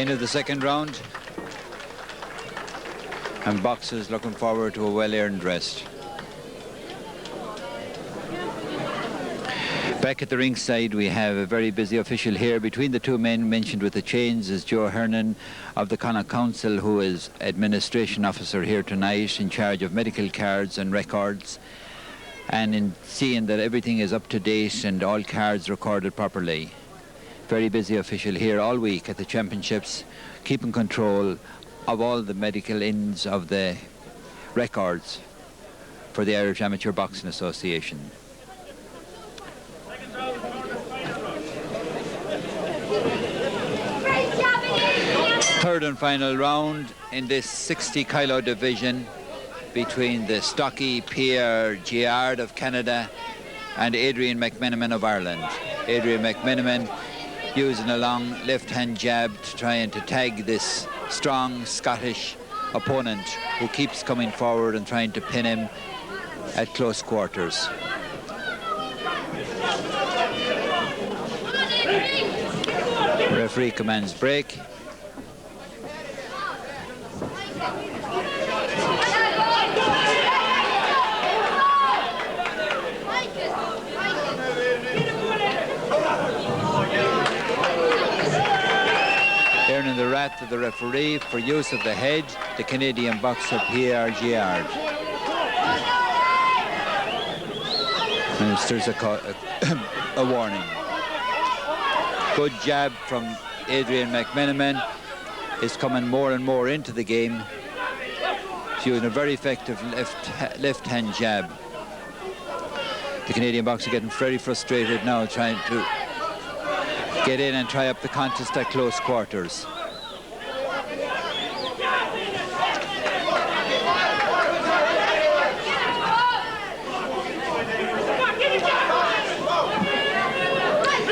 End of the second round. And boxers looking forward to a well-earned rest. Back at the ringside, we have a very busy official here. Between the two men mentioned with the chains is Joe Hernan of the Connacht Council, who is administration officer here tonight, in charge of medical cards and records, and in seeing that everything is up to date and all cards recorded properly. Very busy official here all week at the championships, keeping control of all the medical ends of the records for the Irish Amateur Boxing Association. Third and final round in this 60 kilo division between the stocky Pierre Giard of Canada and Adrian McMenamin of Ireland. Adrian McMenamin using a long left-hand jab to try and to tag this strong Scottish opponent who keeps coming forward and trying to pin him at close quarters. Referee commands break. Earning the wrath of the referee for use of the head, the Canadian boxer Pierre Giard. There's a warning. Good jab from Adrian McMenamin is coming more and more into the game. He's using a very effective left-hand jab. The Canadian boxer getting very frustrated now, trying to get in and try up the contest at close quarters.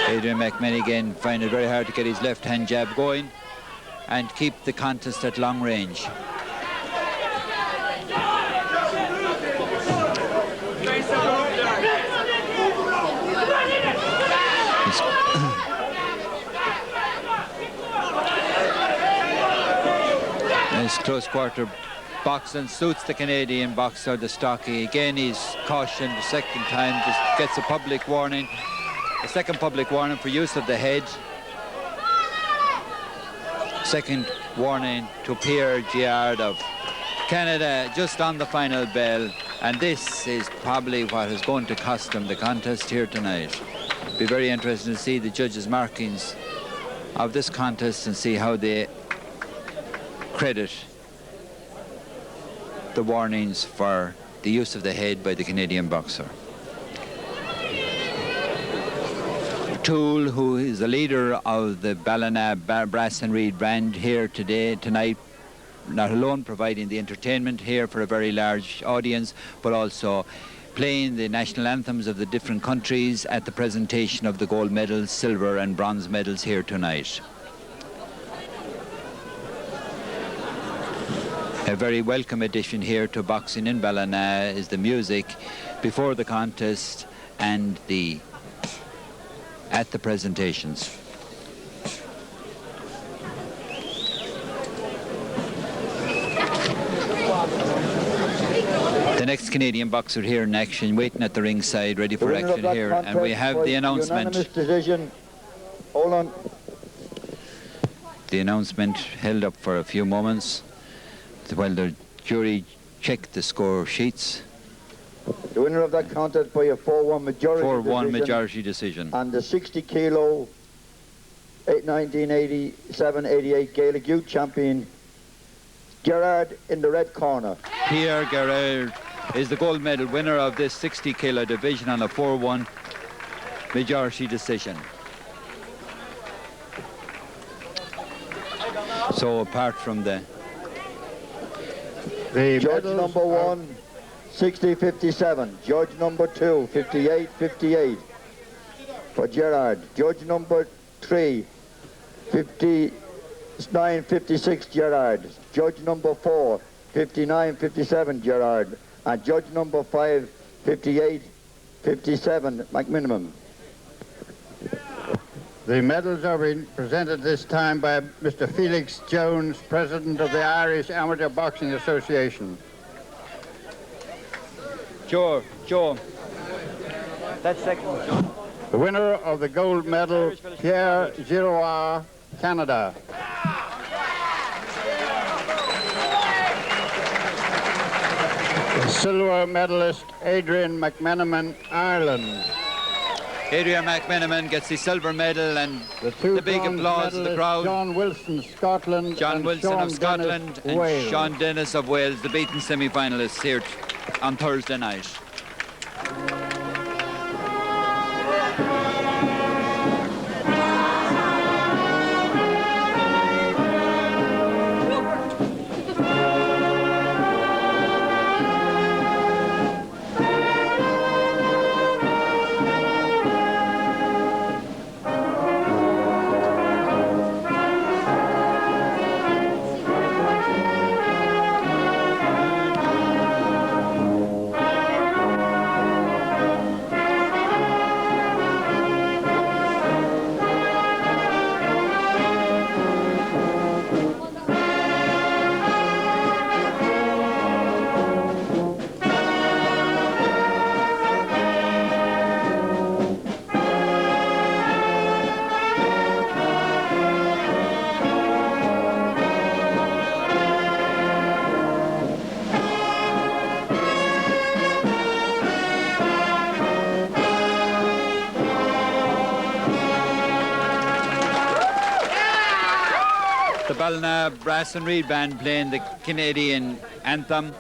Adrian McMenamin again finding it very hard to get his left-hand jab going and keep the contest at long range. This close quarter boxing suits the Canadian boxer, the stocky. Again, he's cautioned the second time, just gets a public warning. A second public warning for use of the head. Second warning to Pierre Giard of Canada, just on the final bell. And this is probably what is going to cost him the contest here tonight. Be very interesting to see the judges' markings of this contest and see how they credit the warnings for the use of the head by the Canadian boxer. Toole, who is the leader of the Ballina Brass and Reed band here tonight, not alone providing the entertainment here for a very large audience, but also playing the national anthems of the different countries at the presentation of the gold medals, silver and bronze medals here tonight. A very welcome addition here to boxing in Ballina is the music before the contest and at the presentations. The next Canadian boxer here in action, waiting at the ringside, ready for action here, and we have the announcement. Decision. Hold on. The announcement held up for a few moments while the jury checked the score sheets. The winner of that contest by a 4-1 majority 4-1 majority decision. And the 60 kilo 1987-88 Gaelic Youth champion, Gerard in the red corner. Pierre Gerard is the gold medal winner of this 60 kilo division on a 4-1 majority decision. So apart from the judge number 1, 60-57. Judge number 2, 58-58 for Gerard. Judge number 3, 59-56 Gerard. Judge number 4, 59-57 Gerard. And judge number 5, 58-57 McMenamin. The medals are being presented this time by Mr. Felix Jones, President of the Irish Amateur Boxing Association. Joe, that's second, Joe. The winner of the gold medal, Pierre Giroir, Canada. The silver medalist, Adrian McMenamin, Ireland. Adrian McMenamin gets the silver medal, and the big applause of the crowd. John Wilson, Scotland. John Wilson of Scotland and Wales. Sean Dennis of Wales, the beaten semi-finalists here on Thursday night. Ballina Brass and Reed Band playing the Canadian anthem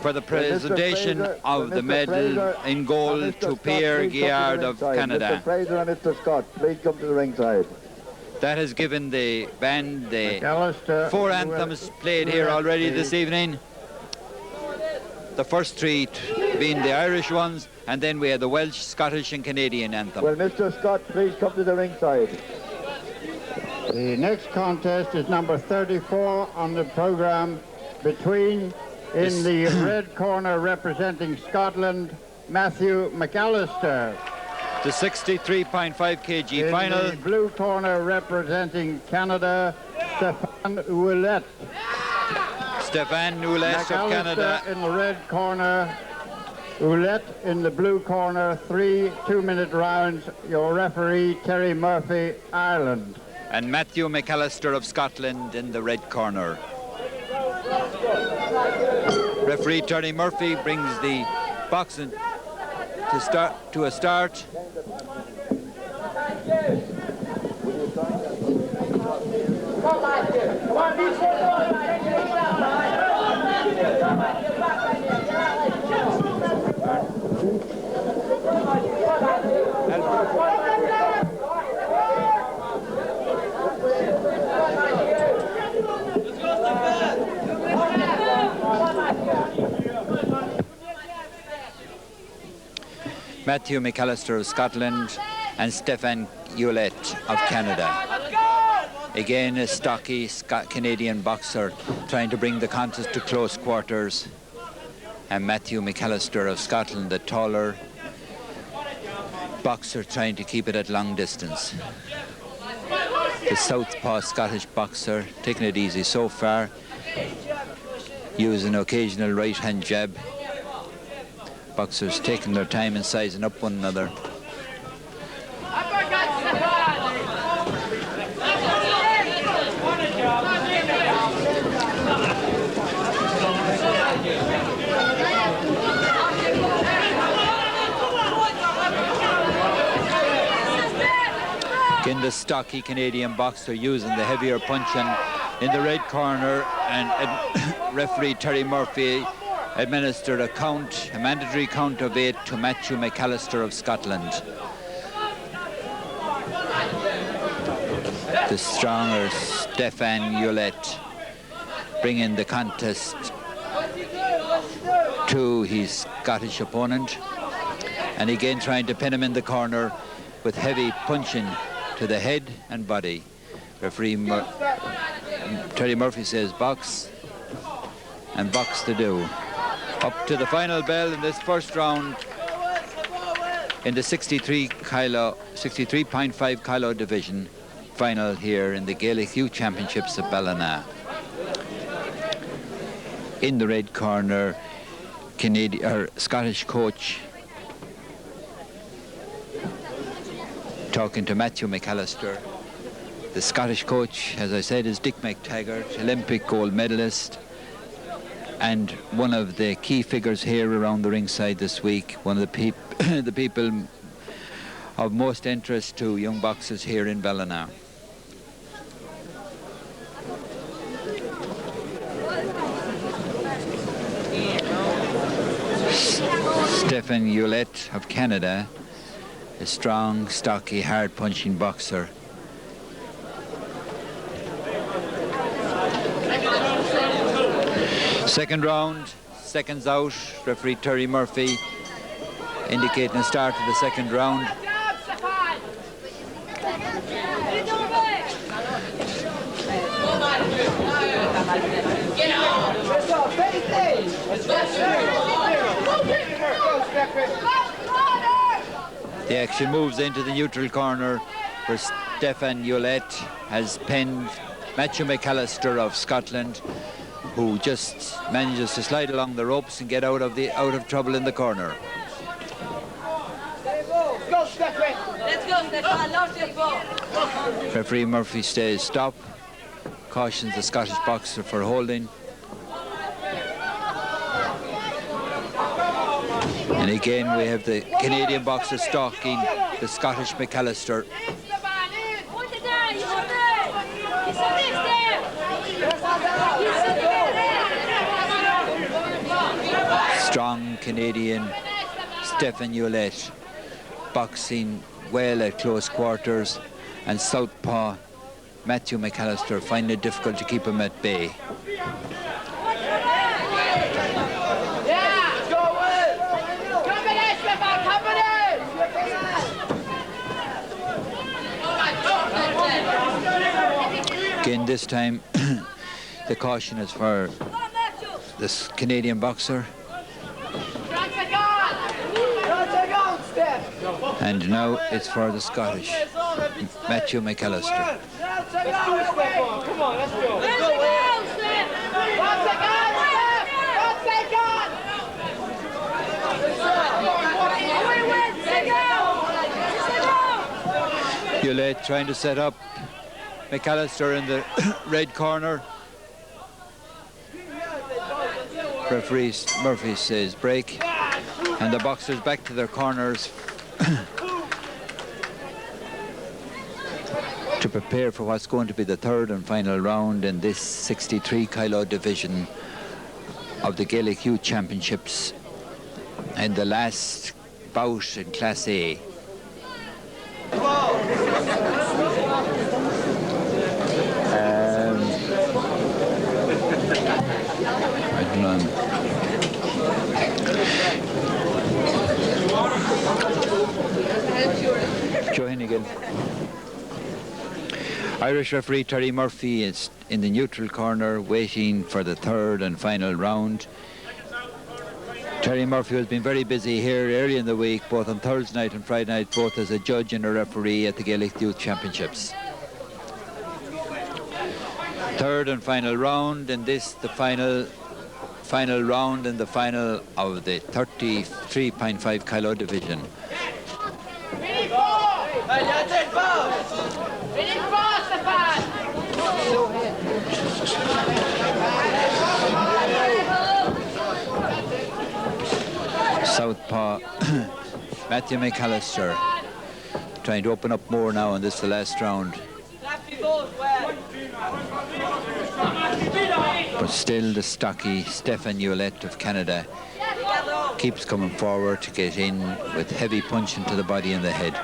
for the presentation of the medal in gold to Pierre Guillard of Canada. Mr. Fraser and Mr. Scott, please come to the ringside. That has given the band the 4 anthems played here already this evening. The first 3 being the Irish ones, and then we had the Welsh, Scottish and Canadian anthem. Well, Mr. Scott, please come to the ringside. The next contest is number 34 on the program, between, in the red corner representing Scotland, Matthew McAllister. The 63.5 kg final. In the blue corner representing Canada, Stéphane Ouellet. Stéphane Ouellet of Canada. In the red corner, Ouellet in the blue corner, 3 2-minute rounds. Your referee, Terry Murphy, Ireland. And Matthew McAllister of Scotland in the red corner. Referee Terry Murphy brings the boxing to a start. Matthew McAllister of Scotland and Stéphane Ouellet of Canada. Again, a stocky Canadian boxer trying to bring the contest to close quarters. And Matthew McAllister of Scotland, the taller boxer trying to keep it at long distance. The southpaw Scottish boxer taking it easy so far, using an occasional right-hand jab. Boxers taking their time and sizing up one another. Again, the stocky Canadian boxer using the heavier punching in the red corner, and referee Terry Murphy administered a mandatory count of 8 to Matthew McAllister of Scotland. The stronger Stéphane Ouellet bringing the contest to his Scottish opponent, and again trying to pin him in the corner with heavy punching to the head and body. Referee Terry Murphy says box, and box to do. Up to the final bell in this first round. in the 63.5 kilo division final here in the Gaelic Youth Championships of Ballina. In the red corner, Scottish coach talking to Matthew McAllister. The Scottish coach, as I said, is Dick McTaggart, Olympic gold medalist, and one of the key figures here around the ringside this week, one of the, the people of most interest to young boxers here in Ballina. Stephen Hewlett of Canada, a strong, stocky, hard-punching boxer. Second round, seconds out, referee Terry Murphy indicating the start of the second round. The action moves into the neutral corner where Stefan Hewlett has pinned Matthew McAllister of Scotland, who just manages to slide along the ropes and get out of trouble in the corner. Let's go, Stefan. Referee Murphy says stop, cautions the Scottish boxer for holding. And again we have the Canadian boxer stalking the Scottish McAllister. Strong Canadian Stephen Hewlett boxing well at close quarters, and southpaw Matthew McAllister finding it difficult to keep him at bay. Again, this time the caution is for this Canadian boxer. And now it's for the Scottish, Matthew McAllister. Come on, let's go. Hewlett trying to set up McAllister in the red corner. Referee Murphy says break, and the boxers back to their corners to prepare for what's going to be the third and final round in this 63 kilo division of the Gaelic Youth Championships, and the last bout in Class A. Joe Hennigan. Irish referee Terry Murphy is in the neutral corner waiting for the third and final round. Terry Murphy has been very busy here early in the week, both on Thursday night and Friday night, both as a judge and a referee at the Gaelic Youth Championships. Third and final round, and this the final round and the final of the 33.5 kilo division. Southpaw Matthew McAllister trying to open up more now in this the last round. But still the stocky Stephen Hewlett of Canada keeps coming forward to get in with heavy punching to the body and the head.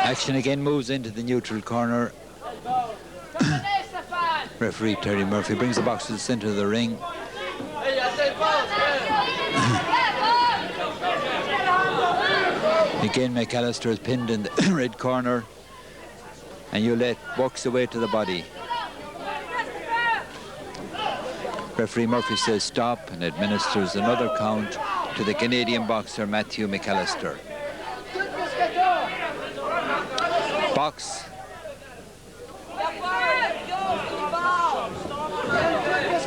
Action again moves into the neutral corner. Referee Terry Murphy brings the box to the centre of the ring. Again, McAllister is pinned in the red corner, and Ulett walks away to the body. Referee Murphy says stop and administers another count to the Canadian boxer Matthew McAllister. Box.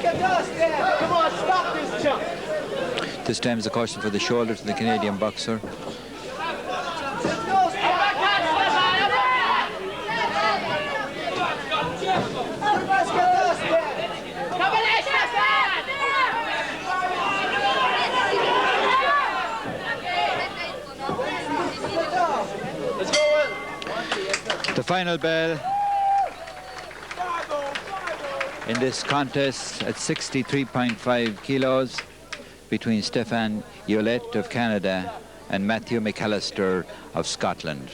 Come on, stop this jump. This time is a caution for the shoulder to the Canadian boxer. The final bell in this contest at 63.5 kilos between Stefan Ulett of Canada and Matthew McAllister of Scotland.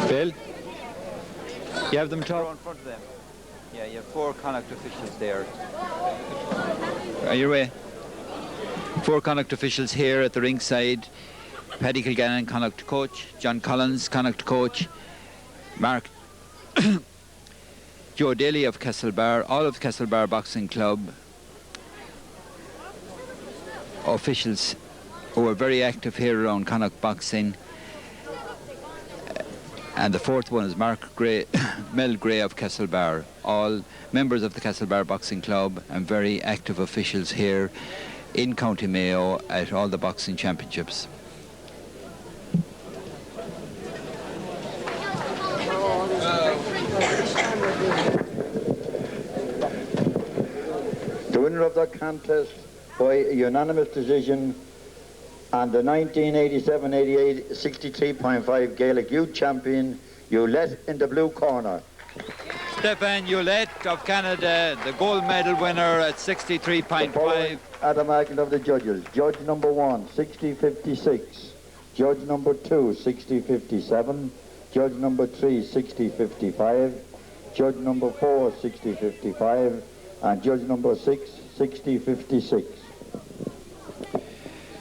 Bill, you have them tall in front of them. Yeah, you have 4 Connacht officials there. Are you away? 4 Connacht officials here at the ringside. Paddy Kilgannon, Connacht coach. John Collins, Connacht coach. Mark Joe Daly of Castlebar, all of Castlebar Boxing Club. Officials who are very active here around Connacht boxing. And the 4th one is Mark Gray, Mel Gray of Castlebar, all members of the Castlebar Boxing Club and very active officials here in County Mayo at all the boxing championships. The winner of the contest by unanimous decision and the 1987-88 63.5 Gaelic Youth Champion, Ulett in the blue corner. Stefan Ulett of Canada, the gold medal winner at 63.5. At the marking of the judges, judge number 1, 60.56. Judge number 2, 60.57. Judge number 3, 60.55. Judge number 4, 60.55. And judge number 6, 60.56.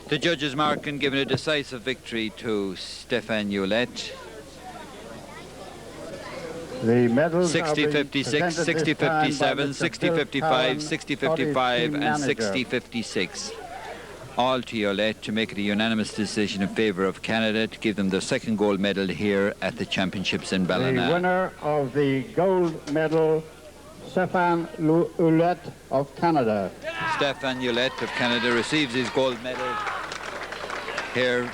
The judges marking giving a decisive victory to Stefan Ulett. The medals 60-56, 60-57, 60-55, 60-55 and 60-56. All to Ulett to make it a unanimous decision in favour of Canada to give them their 2nd gold medal here at the championships in Ballina. The winner of the gold medal, Stefan Ulett of Canada. Stefan Ulett of Canada receives his gold medal here.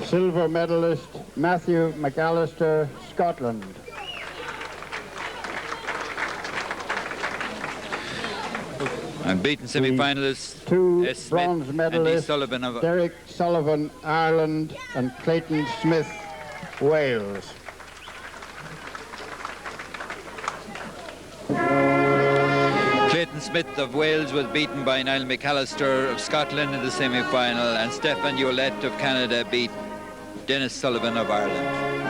Silver medalist, Matthew McAllister, Scotland. And beaten semi-finalists, 2 S. Smith bronze and medalists, D. Sullivan of Derek Sullivan, Ireland, and Clayton Smith, Wales. Clayton Smith of Wales was beaten by Niall McAllister of Scotland in the semi-final, and Stefan Ulett of Canada beat Dennis Sullivan of Ireland.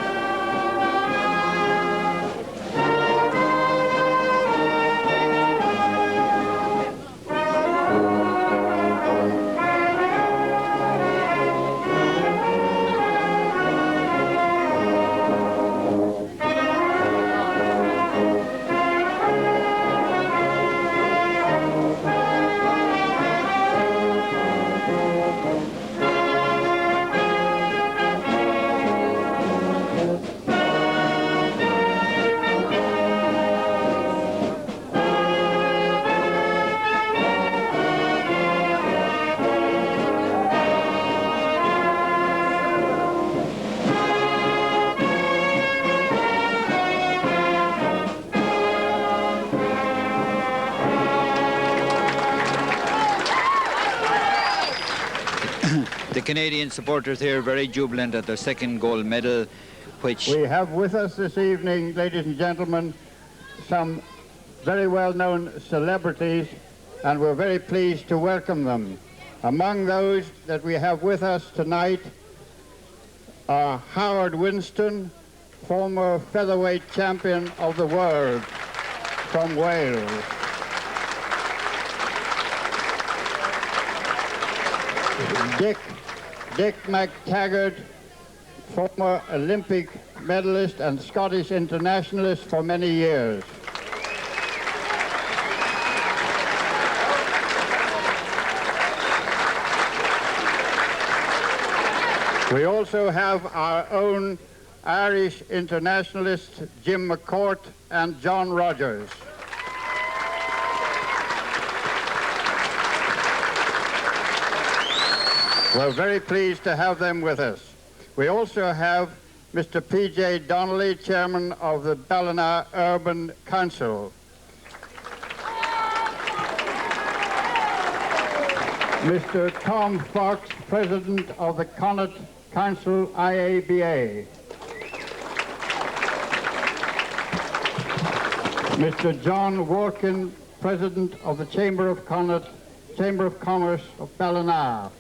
The Canadian supporters here very jubilant at their 2nd gold medal, which... We have with us this evening, ladies and gentlemen, some very well-known celebrities, and we're very pleased to welcome them. Among those that we have with us tonight are Howard Winston, former featherweight champion of the world from Wales. Dick McTaggart, former Olympic medalist and Scottish internationalist for many years. We also have our own Irish internationalists, Jim McCourt and John Rogers. We're very pleased to have them with us. We also have Mr. P.J. Donnelly, Chairman of the Ballina Urban Council. Mr. Tom Fox, President of the Connaught Council IABA. Mr. John Warkin, President of the Chamber of Connaught, Chamber of Commerce of Ballina.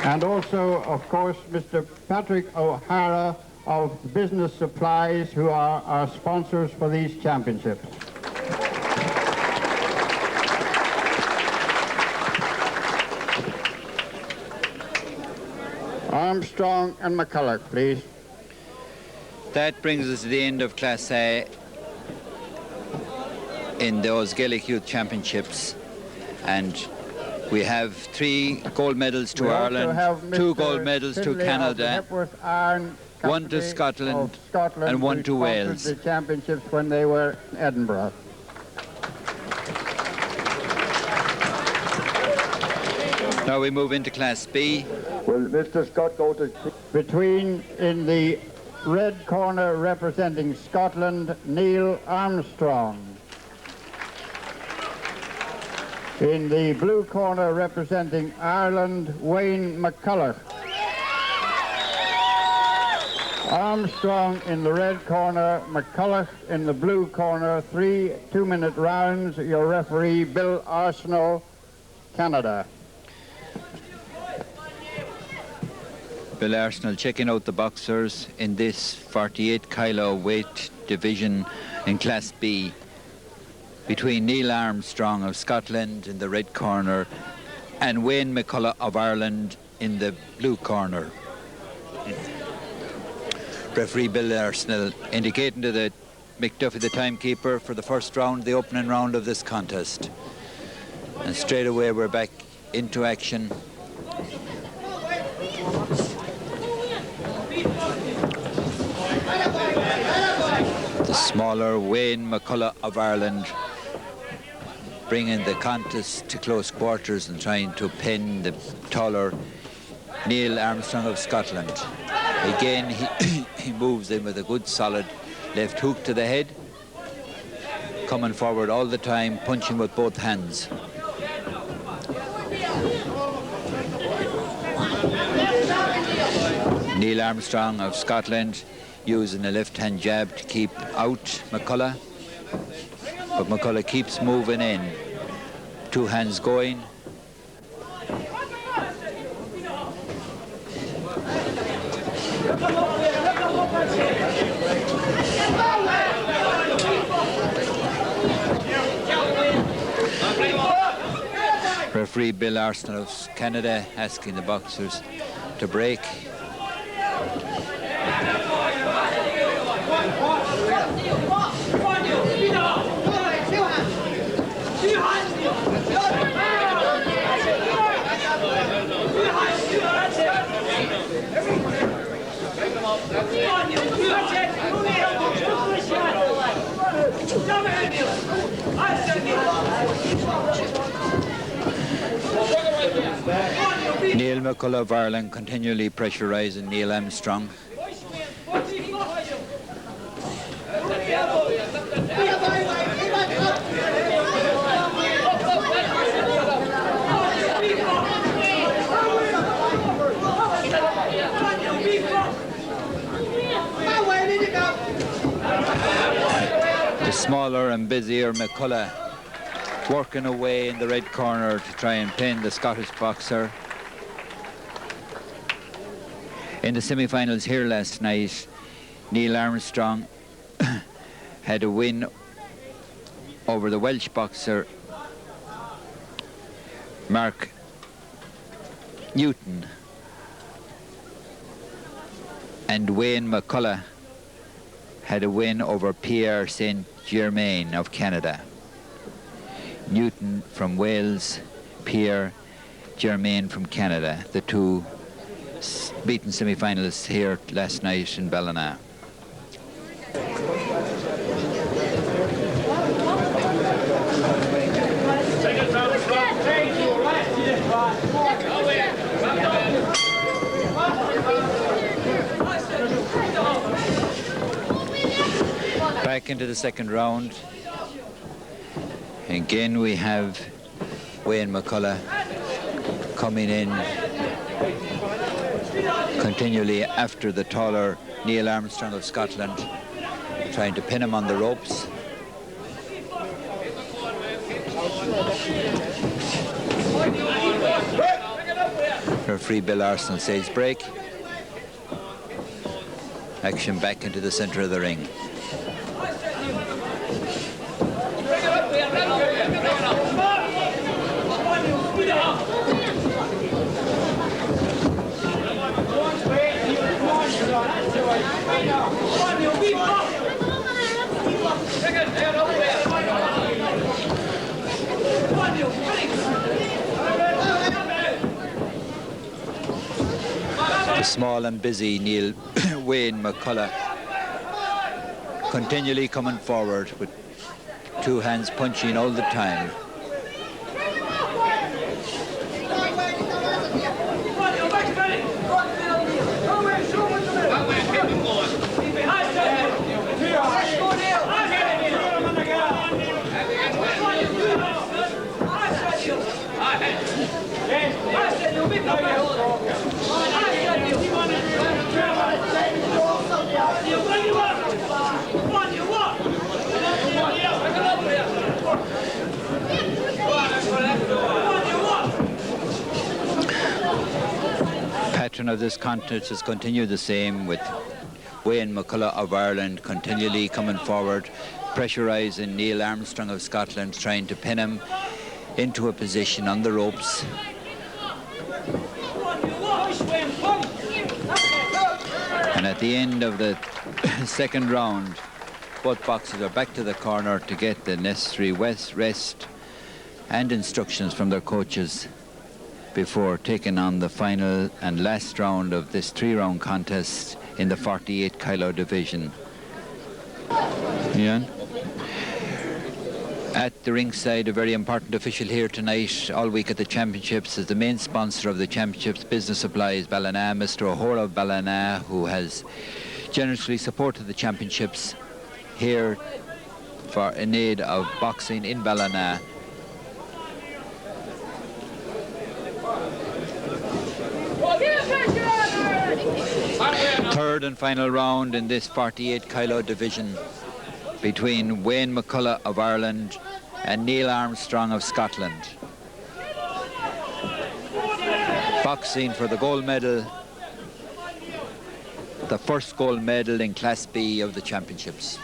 And also, of course, Mr. Patrick O'Hara of Business Supplies, who are our sponsors for these championships. Armstrong and McCulloch, please. That brings us to the end of Class A in those Gaelic Youth Championships, and we have 3 gold medals to Ireland, 2 gold medals to Canada, 1 to Scotland, and 1 to Wales. The championships when they were in Edinburgh. Now we move into Class B. Will Mr. Scott go to... Between, in the red corner representing Scotland, Neil Armstrong. In the blue corner representing Ireland, Wayne McCulloch. Armstrong in the red corner, McCulloch in the blue corner. 3 two-minute rounds. Your referee, Bill Arsenault, Canada. Bill Arsenault checking out the boxers in this 48 kilo weight division in Class B, between Neil Armstrong of Scotland in the red corner and Wayne McCulloch of Ireland in the blue corner. Referee Bill Arsenault indicating to the McDuffie, the timekeeper, for the first round, the opening round of this contest. And straight away we're back into action. The smaller Wayne McCulloch of Ireland bringing the contest to close quarters and trying to pin the taller Neil Armstrong of Scotland. Again, he moves in with a good solid left hook to the head, coming forward all the time, punching with both hands. Neil Armstrong of Scotland using a left-hand jab to keep out McCulloch, but McCulloch keeps moving in. 2 hands going. Referee Bill Arsenault of Canada asking the boxers to break. Neil McCulloch of Ireland continually pressurising Neil Armstrong. Smaller and busier McCullough working away in the red corner to try and pin the Scottish boxer. In the semi-finals here last night, Neil Armstrong had a win over the Welsh boxer Mark Newton, and Wayne McCullough had a win over Pierre Saint Germain of Canada. Newton from Wales, Pierre Germain from Canada, the two beaten semi-finalists here last night in Ballina. Back into the second round. Again we have Wayne McCullough coming in continually after the taller Neil Armstrong of Scotland, trying to pin him on the ropes. Referee Bill Arson says break. Action back into the centre of the ring. The small and busy Neil Wayne McCullough continually coming forward with two hands punching all the time. Pattern of this contest has continued the same, with Wayne McCullough of Ireland continually coming forward, pressurising Neil Armstrong of Scotland, trying to pin him into a position on the ropes. And at the end of the second round, both boxers are back to the corner to get the necessary rest and instructions from their coaches before taking on the final and last round of this three-round contest in the 48 kilo division. Ian? At the ringside, a very important official here tonight, all week at the championships, is the main sponsor of the championships, Business Supplies Ballina, Mr. O'Hora of Ballina, who has generously supported the championships here in aid of boxing in Ballina. Third and final round in this 48 kilo division between Wayne McCullough of Ireland and Neil Armstrong of Scotland. Boxing for the gold medal, the first gold medal in Class B of the championships.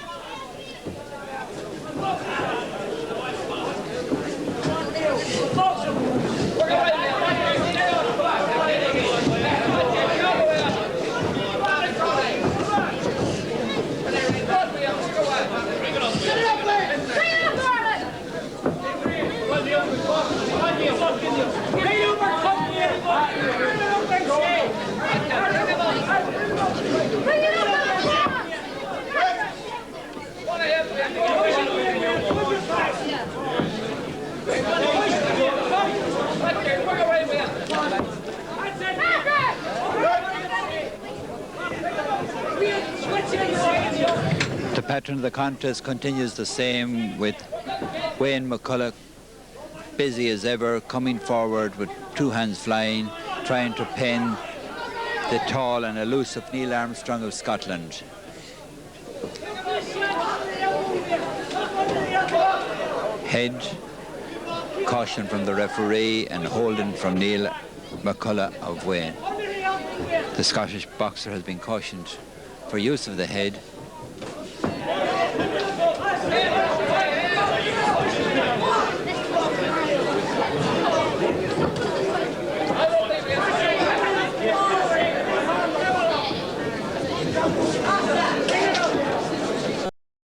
The pattern of the contest continues the same, with Wayne McCullough busy as ever, coming forward with two hands flying, trying to pin the tall and elusive Neil Armstrong of Scotland. Head, caution from the referee, and holding from Neil McCullough of Wayne. The Scottish boxer has been cautioned for use of the head.